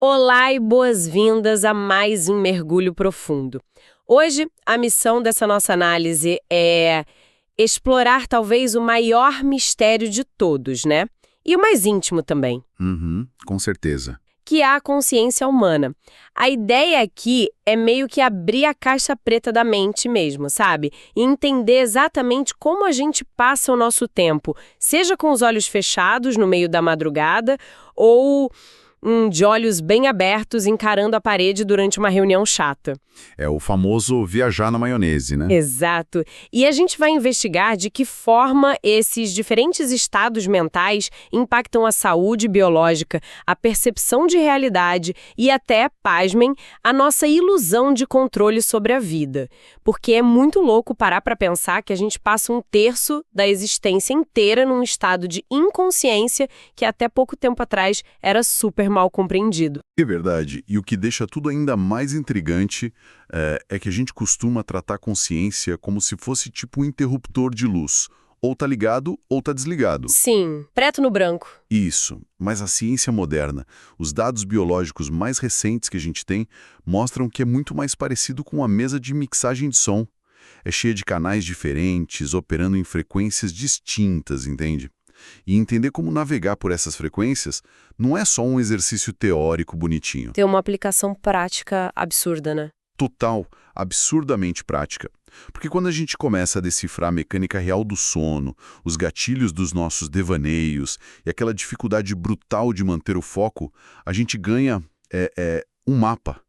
Olá e boas-vindas a mais um Mergulho Profundo. Hoje, a missão dessa nossa análise é explorar talvez o maior mistério de todos, né? E o mais íntimo também, Com certeza. que é a consciência humana. A ideia aqui é meio que abrir a caixa preta da mente mesmo, sabe? E entender exatamente como a gente passa o nosso tempo, seja com os olhos fechados no meio da madrugada ou de olhos bem abertos encarando a parede durante uma reunião chata. É o famoso viajar na maionese, né? Exato. E a gente vai investigar de que forma esses diferentes estados mentais impactam a saúde biológica, a percepção de realidade e até, pasmem, a nossa ilusão de controle sobre a vida. Porque é muito louco parar para pensar que a gente passa um terço da existência inteira num estado de inconsciência que até pouco tempo atrás era super mal compreendido. É verdade. E o que deixa tudo ainda mais intrigante é que a gente costuma tratar a consciência como se fosse tipo um interruptor de luz. Ou tá ligado ou tá desligado. Sim, preto no branco. Isso. Mas a ciência moderna, os dados biológicos mais recentes que a gente tem, mostram que é muito mais parecido com uma mesa de mixagem de som. É cheia de canais diferentes, operando em frequências distintas, entende? E entender como navegar por essas frequências não é só um exercício teórico bonitinho. Tem uma aplicação prática absurda, né? Total, absurdamente prática. Porque quando a gente começa a decifrar a mecânica real do sono, os gatilhos dos nossos devaneios e aquela dificuldade brutal de manter o foco, a gente ganha um mapa.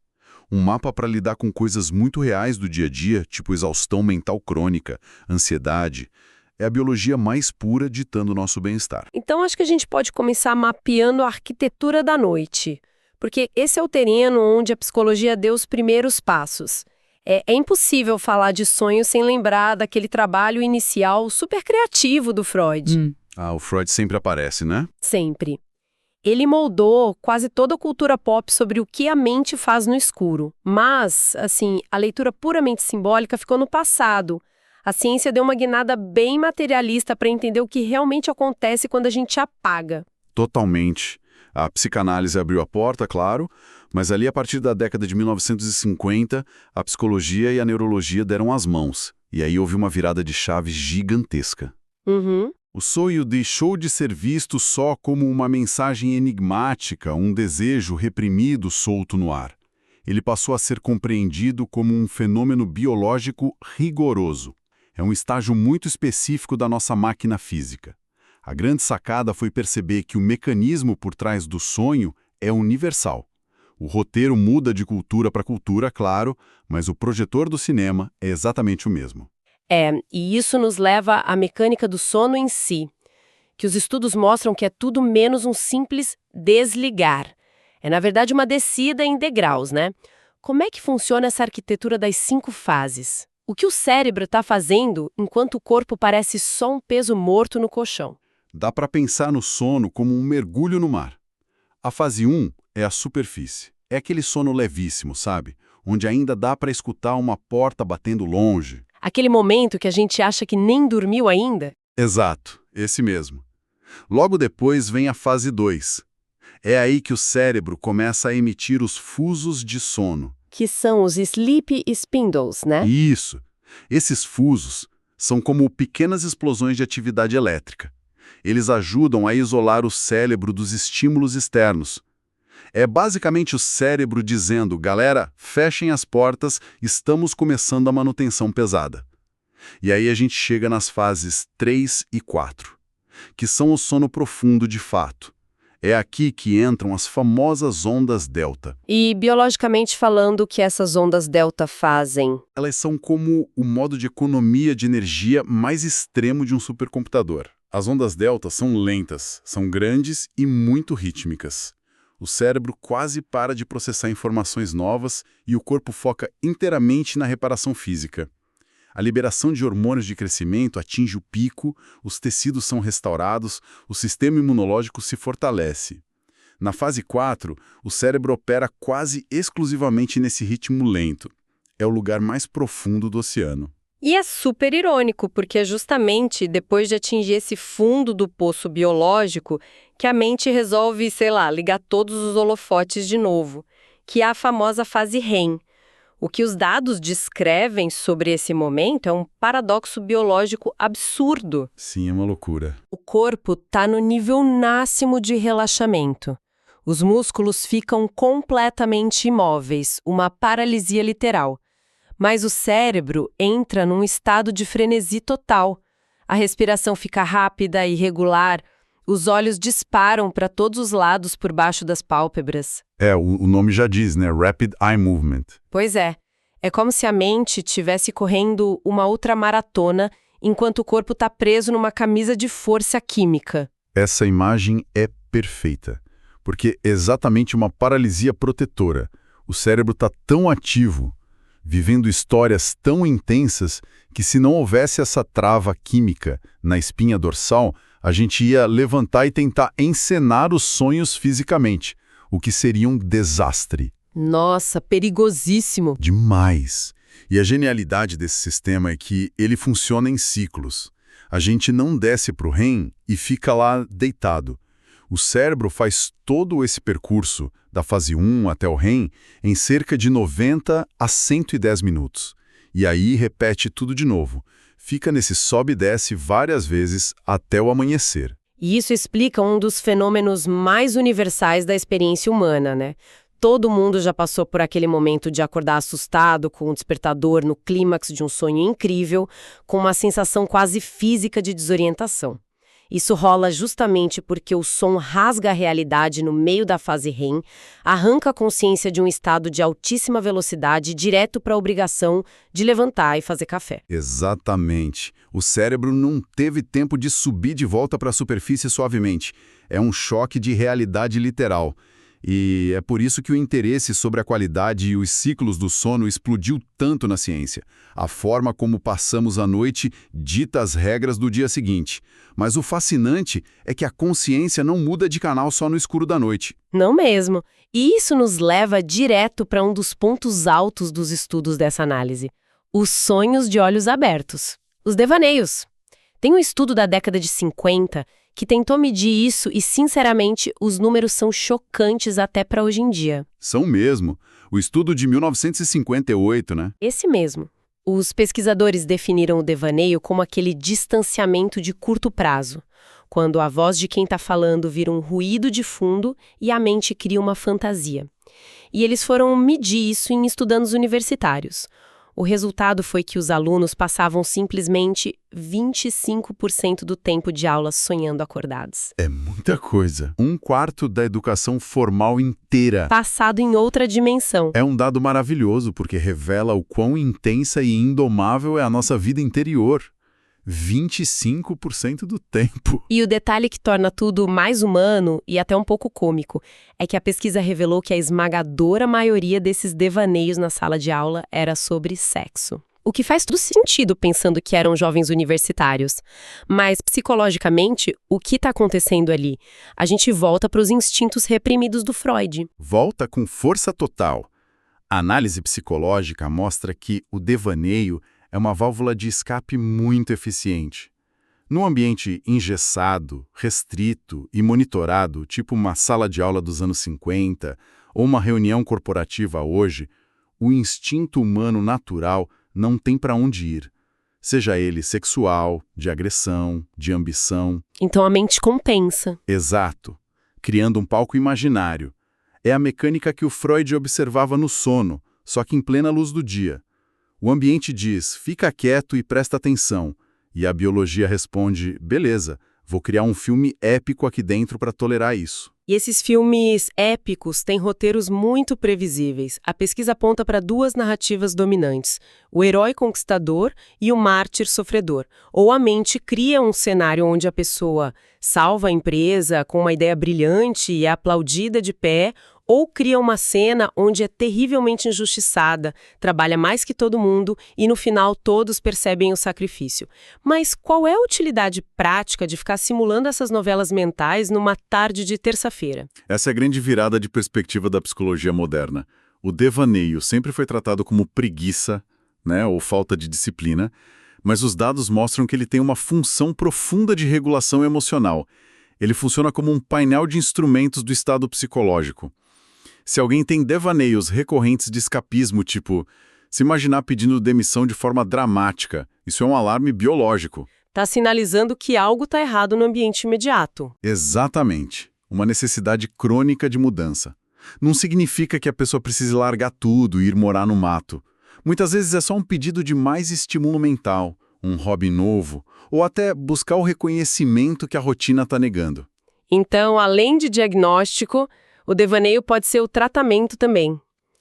Um mapa para lidar com coisas muito reais do dia a dia, tipo exaustão mental crônica, ansiedade. É a biologia mais pura ditando o nosso bem-estar. Então, acho que a gente pode começar mapeando a arquitetura da noite, porque esse é o terreno onde a psicologia deu os primeiros passos. É impossível falar de sonho sem lembrar daquele trabalho inicial super criativo do Freud. O Freud sempre aparece, né? Sempre. Ele moldou quase toda a cultura pop sobre o que a mente faz no escuro. Mas, assim, a leitura puramente simbólica ficou no passado. A ciência deu uma guinada bem materialista para entender o que realmente acontece quando a gente apaga. Totalmente. A psicanálise abriu a porta, claro, mas ali a partir da década de 1950, a psicologia e a neurologia deram as mãos. E aí houve uma virada de chave gigantesca. O sonho deixou de ser visto só como uma mensagem enigmática, um desejo reprimido solto no ar. Ele passou a ser compreendido como um fenômeno biológico rigoroso. É um estágio muito específico da nossa máquina física. A grande sacada foi perceber que o mecanismo por trás do sonho é universal. O roteiro muda de cultura para cultura, claro, mas o projetor do cinema é exatamente o mesmo. E isso nos leva à mecânica do sono em si, que os estudos mostram que é tudo menos um simples desligar. É, na verdade, uma descida em degraus, né? Como é que funciona essa arquitetura das 5 fases? O que o cérebro está fazendo enquanto o corpo parece só um peso morto no colchão? Dá para pensar no sono como um mergulho no mar. A fase 1 é a superfície. É aquele sono levíssimo, sabe? Onde ainda dá para escutar uma porta batendo longe. Aquele momento que a gente acha que nem dormiu ainda? Exato, esse mesmo. Logo depois vem a fase 2. É aí que o cérebro começa a emitir os fusos de sono. Que são os sleep spindles, né? Isso. Esses fusos são como pequenas explosões de atividade elétrica. Eles ajudam a isolar o cérebro dos estímulos externos. É basicamente o cérebro dizendo, galera, fechem as portas, estamos começando a manutenção pesada. E aí a gente chega nas fases 3 e 4, que são o sono profundo de fato. É aqui que entram as famosas ondas delta. E biologicamente falando, o que essas ondas delta fazem? Elas são como o modo de economia de energia mais extremo de um supercomputador. As ondas delta são lentas, são grandes e muito rítmicas. O cérebro quase para de processar informações novas e o corpo foca inteiramente na reparação física. A liberação de hormônios de crescimento atinge o pico, os tecidos são restaurados, o sistema imunológico se fortalece. Na fase 4, o cérebro opera quase exclusivamente nesse ritmo lento. É o lugar mais profundo do oceano. E é super irônico, porque é justamente depois de atingir esse fundo do poço biológico que a mente resolve, sei lá, ligar todos os holofotes de novo, que é a famosa fase REM. O que os dados descrevem sobre esse momento é um paradoxo biológico absurdo. Sim, é uma loucura. O corpo está no nível máximo de relaxamento. Os músculos ficam completamente imóveis, uma paralisia literal. Mas o cérebro entra num estado de frenesi total. A respiração fica rápida e irregular, os olhos disparam para todos os lados por baixo das pálpebras. O nome já diz, né? Rapid Eye Movement. Pois é. É como se a mente estivesse correndo uma ultramaratona enquanto o corpo está preso numa camisa de força química. Essa imagem é perfeita, porque é exatamente uma paralisia protetora. O cérebro está tão ativo, vivendo histórias tão intensas, que se não houvesse essa trava química na espinha dorsal, a gente ia levantar e tentar encenar os sonhos fisicamente, o que seria um desastre. Nossa, perigosíssimo. Demais. E a genialidade desse sistema é que ele funciona em ciclos. A gente não desce para o REM e fica lá deitado. O cérebro faz todo esse percurso, da fase 1 até o REM, em cerca de 90 a 110 minutos. E aí repete tudo de novo. Fica nesse sobe e desce várias vezes até o amanhecer. E isso explica um dos fenômenos mais universais da experiência humana, né? Todo mundo já passou por aquele momento de acordar assustado com um despertador no clímax de um sonho incrível, com uma sensação quase física de desorientação. Isso rola justamente porque o som rasga a realidade no meio da fase REM, arranca a consciência de um estado de altíssima velocidade direto para a obrigação de levantar e fazer café. Exatamente. O cérebro não teve tempo de subir de volta para a superfície suavemente. É um choque de realidade literal. E é por isso que o interesse sobre a qualidade e os ciclos do sono explodiu tanto na ciência. A forma como passamos a noite dita as regras do dia seguinte. Mas o fascinante é que a consciência não muda de canal só no escuro da noite. Não mesmo. E isso nos leva direto para um dos pontos altos dos estudos dessa análise. Os sonhos de olhos abertos. Os devaneios. Tem um estudo da década de 50 que tentou medir isso e, sinceramente, os números são chocantes até para hoje em dia. São mesmo. O estudo de 1958, né? Esse mesmo. Os pesquisadores definiram o devaneio como aquele distanciamento de curto prazo, quando a voz de quem está falando vira um ruído de fundo e a mente cria uma fantasia. E eles foram medir isso em estudandos universitários. O resultado foi que os alunos passavam simplesmente 25% do tempo de aula sonhando acordados. É muita coisa. 1/4 da educação formal inteira. Passado em outra dimensão. É um dado maravilhoso porque revela o quão intensa e indomável é a nossa vida interior. 25% do tempo. E o detalhe que torna tudo mais humano e até um pouco cômico é que a pesquisa revelou que a esmagadora maioria desses devaneios na sala de aula era sobre sexo. O que faz todo sentido pensando que eram jovens universitários. Mas, psicologicamente, o que está acontecendo ali? A gente volta para os instintos reprimidos do Freud. Volta com força total. A análise psicológica mostra que o devaneio é uma válvula de escape muito eficiente. Num ambiente engessado, restrito e monitorado, tipo uma sala de aula dos anos 50 ou uma reunião corporativa hoje, o instinto humano natural não tem para onde ir, seja ele sexual, de agressão, de ambição. Então a mente compensa. Exato, criando um palco imaginário. É a mecânica que o Freud observava no sono, só que em plena luz do dia. O ambiente diz, fica quieto e presta atenção. E a biologia responde, beleza, vou criar um filme épico aqui dentro para tolerar isso. E esses filmes épicos têm roteiros muito previsíveis. A pesquisa aponta para duas narrativas dominantes, o herói conquistador e o mártir sofredor. Ou a mente cria um cenário onde a pessoa salva a empresa com uma ideia brilhante e é aplaudida de pé, ou cria uma cena onde é terrivelmente injustiçada, trabalha mais que todo mundo e no final todos percebem o sacrifício. Mas qual é a utilidade prática de ficar simulando essas novelas mentais numa tarde de terça-feira? Essa é a grande virada de perspectiva da psicologia moderna. O devaneio sempre foi tratado como preguiça, né, ou falta de disciplina, mas os dados mostram que ele tem uma função profunda de regulação emocional. Ele funciona como um painel de instrumentos do estado psicológico. Se alguém tem devaneios recorrentes de escapismo, tipo se imaginar pedindo demissão de forma dramática, isso é um alarme biológico. Está sinalizando que algo está errado no ambiente imediato. Exatamente. Uma necessidade crônica de mudança. Não significa que a pessoa precise largar tudo e ir morar no mato. Muitas vezes é só um pedido de mais estímulo mental, um hobby novo, ou até buscar o reconhecimento que a rotina está negando. Então, além de diagnóstico, o devaneio pode ser o tratamento também.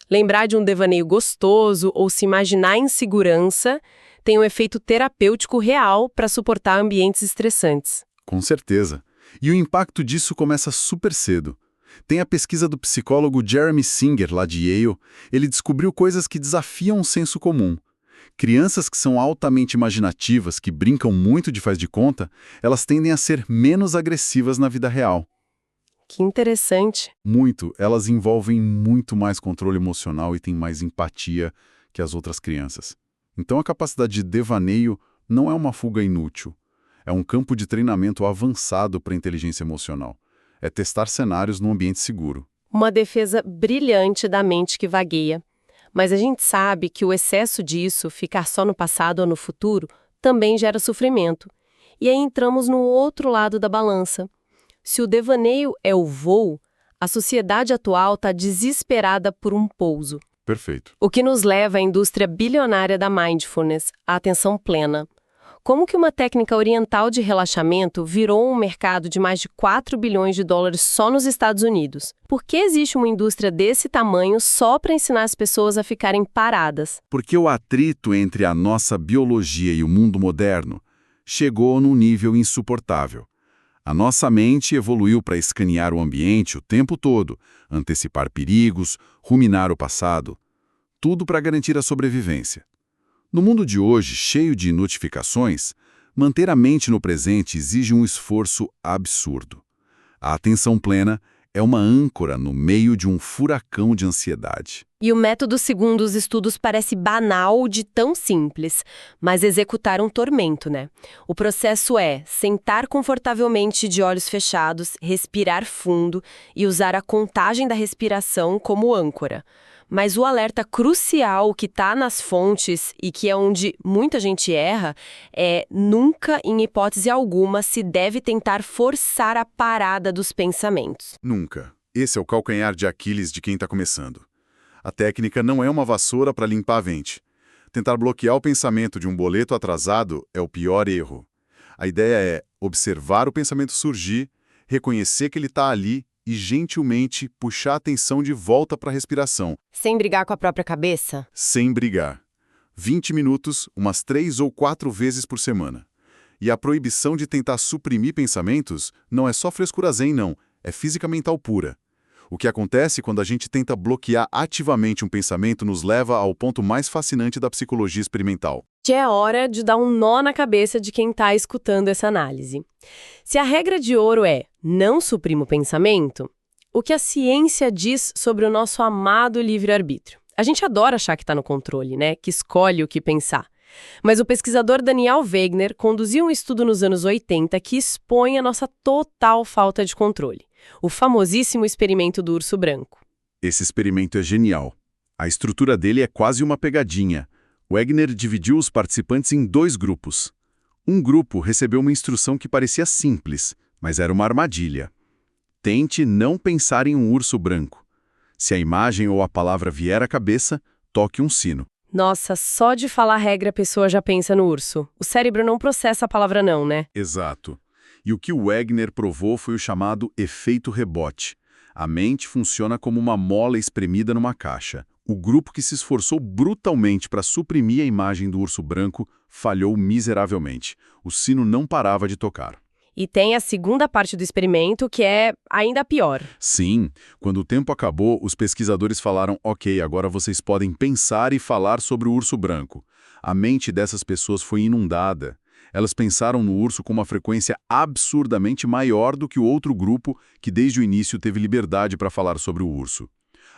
Lembrar de um devaneio gostoso ou se imaginar em segurança tem um efeito terapêutico real para suportar ambientes estressantes. Com certeza. E o impacto disso começa super cedo. Tem a pesquisa do psicólogo Jeremy Singer, lá de Yale. Ele descobriu coisas que desafiam o senso comum. Crianças que são altamente imaginativas, que brincam muito de faz de conta, elas tendem a ser menos agressivas na vida real. Que interessante. Muito. Elas envolvem muito mais controle emocional e têm mais empatia que as outras crianças. Então a capacidade de devaneio não é uma fuga inútil. É um campo de treinamento avançado para a inteligência emocional. É testar cenários num ambiente seguro. Uma defesa brilhante da mente que vagueia. Mas a gente sabe que o excesso disso, ficar só no passado ou no futuro, também gera sofrimento. E aí entramos no outro lado da balança. Se o devaneio é o voo, a sociedade atual está desesperada por um pouso. Perfeito. O que nos leva à indústria bilionária da mindfulness, a atenção plena. Como que uma técnica oriental de relaxamento virou um mercado de mais de 4 bilhões de dólares só nos Estados Unidos? Por que existe uma indústria desse tamanho só para ensinar as pessoas a ficarem paradas? Porque o atrito entre a nossa biologia e o mundo moderno chegou num nível insuportável. A nossa mente evoluiu para escanear o ambiente o tempo todo, antecipar perigos, ruminar o passado. Tudo para garantir a sobrevivência. No mundo de hoje, cheio de notificações, manter a mente no presente exige um esforço absurdo. A atenção plena é uma âncora no meio de um furacão de ansiedade. E o método, segundo os estudos, parece banal de tão simples, mas executar um tormento, né? O processo é sentar confortavelmente de olhos fechados, respirar fundo e usar a contagem da respiração como âncora. Mas o alerta crucial que está nas fontes e que é onde muita gente erra é nunca, em hipótese alguma, se deve tentar forçar a parada dos pensamentos. Nunca. Esse é o calcanhar de Aquiles de quem está começando. A técnica não é uma vassoura para limpar a mente. Tentar bloquear o pensamento de um boleto atrasado é o pior erro. A ideia é observar o pensamento surgir, reconhecer que ele está ali e gentilmente puxar a atenção de volta para a respiração. Sem brigar com a própria cabeça? Sem brigar. 20 minutos, umas 3 ou 4 vezes por semana. E a proibição de tentar suprimir pensamentos não é só frescura zen, não. É física mental pura. O que acontece quando a gente tenta bloquear ativamente um pensamento nos leva ao ponto mais fascinante da psicologia experimental. Que é hora de dar um nó na cabeça de quem está escutando essa análise. Se a regra de ouro é não suprima o pensamento, o que a ciência diz sobre o nosso amado livre-arbítrio? A gente adora achar que está no controle, né? Que escolhe o que pensar. Mas o pesquisador Daniel Wegner conduziu um estudo nos anos 80 que expõe a nossa total falta de controle. O famosíssimo experimento do urso branco. Esse experimento é genial. A estrutura dele é quase uma pegadinha. Wegner dividiu os participantes em 2 grupos. Um grupo recebeu uma instrução que parecia simples, mas era uma armadilha. Tente não pensar em um urso branco. Se a imagem ou a palavra vier à cabeça, toque um sino. Nossa, só de falar a regra a pessoa já pensa no urso. O cérebro não processa a palavra não, né? Exato. E o que o Wegner provou foi o chamado efeito rebote. A mente funciona como uma mola espremida numa caixa. O grupo que se esforçou brutalmente para suprimir a imagem do urso branco falhou miseravelmente. O sino não parava de tocar. E tem a segunda parte do experimento, que é ainda pior. Sim, quando o tempo acabou, os pesquisadores falaram, ok, agora vocês podem pensar e falar sobre o urso branco. A mente dessas pessoas foi inundada. Elas pensaram no urso com uma frequência absurdamente maior do que o outro grupo que desde o início teve liberdade para falar sobre o urso.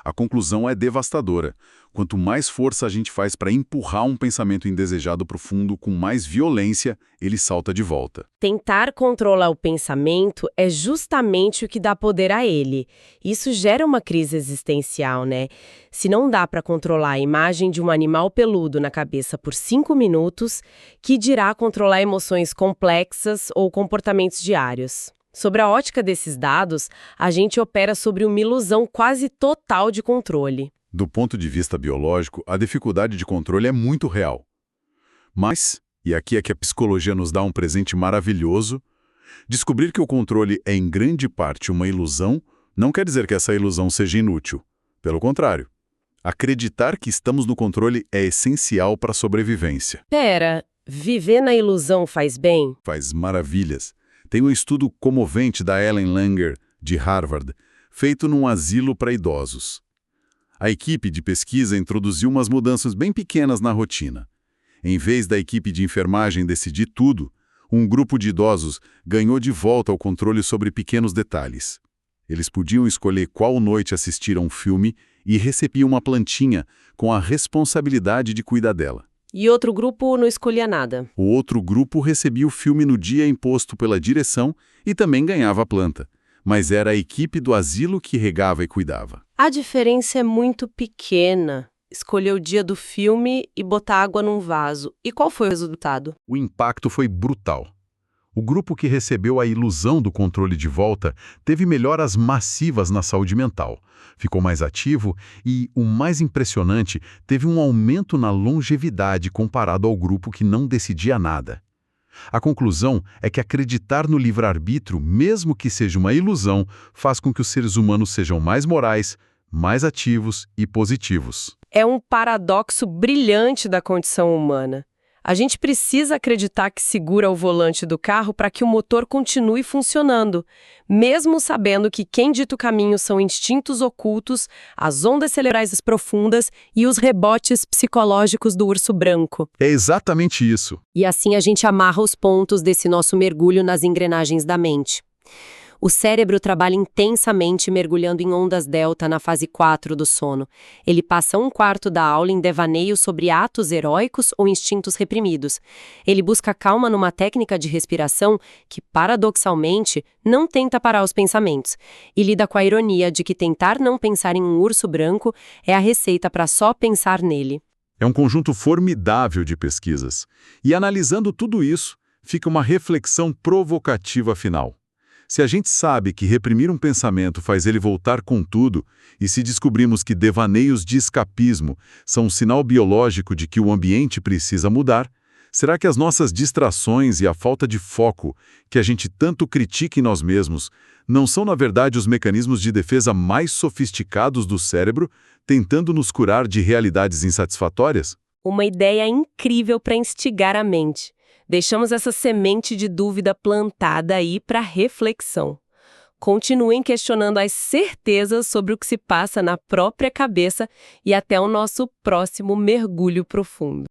A conclusão é devastadora. Quanto mais força a gente faz para empurrar um pensamento indesejado para o fundo, com mais violência, ele salta de volta. Tentar controlar o pensamento é justamente o que dá poder a ele. Isso gera uma crise existencial, né? Se não dá para controlar a imagem de um animal peludo na cabeça por 5 minutos, que dirá controlar emoções complexas ou comportamentos diários? Sobre a ótica desses dados, a gente opera sobre uma ilusão quase total de controle. Do ponto de vista biológico, a dificuldade de controle é muito real. Mas, e aqui é que a psicologia nos dá um presente maravilhoso, descobrir que o controle é em grande parte uma ilusão não quer dizer que essa ilusão seja inútil. Pelo contrário, acreditar que estamos no controle é essencial para a sobrevivência. Pera, viver na ilusão faz bem? Faz maravilhas. Tem um estudo comovente da Ellen Langer, de Harvard, feito num asilo para idosos. A equipe de pesquisa introduziu umas mudanças bem pequenas na rotina. Em vez da equipe de enfermagem decidir tudo, um grupo de idosos ganhou de volta o controle sobre pequenos detalhes. Eles podiam escolher qual noite assistir a um filme e recebiam uma plantinha com a responsabilidade de cuidar dela. E outro grupo não escolhia nada. O outro grupo recebia o filme no dia imposto pela direção e também ganhava a planta. Mas era a equipe do asilo que regava e cuidava. A diferença é muito pequena. Escolher o dia do filme e botar água num vaso. E qual foi o resultado? O impacto foi brutal. O grupo que recebeu a ilusão do controle de volta teve melhoras massivas na saúde mental. Ficou mais ativo e, o mais impressionante, teve um aumento na longevidade comparado ao grupo que não decidia nada. A conclusão é que acreditar no livre-arbítrio, mesmo que seja uma ilusão, faz com que os seres humanos sejam mais morais, mais ativos e positivos. É um paradoxo brilhante da condição humana. A gente precisa acreditar que segura o volante do carro para que o motor continue funcionando, mesmo sabendo que quem dita o caminho são instintos ocultos, as ondas cerebrais profundas e os rebotes psicológicos do urso branco. É exatamente isso. E assim a gente amarra os pontos desse nosso mergulho nas engrenagens da mente. O cérebro trabalha intensamente mergulhando em ondas delta na fase 4 do sono. Ele passa 1/4 da aula em devaneios sobre atos heróicos ou instintos reprimidos. Ele busca calma numa técnica de respiração que, paradoxalmente, não tenta parar os pensamentos. E lida com a ironia de que tentar não pensar em um urso branco é a receita para só pensar nele. É um conjunto formidável de pesquisas. E analisando tudo isso, fica uma reflexão provocativa final. Se a gente sabe que reprimir um pensamento faz ele voltar com tudo, e se descobrimos que devaneios de escapismo são um sinal biológico de que o ambiente precisa mudar, será que as nossas distrações e a falta de foco, que a gente tanto critica em nós mesmos, não são na verdade os mecanismos de defesa mais sofisticados do cérebro, tentando nos curar de realidades insatisfatórias? Uma ideia incrível para instigar a mente. Deixamos essa semente de dúvida plantada aí para reflexão. Continuem questionando as certezas sobre o que se passa na própria cabeça e até o nosso próximo mergulho profundo.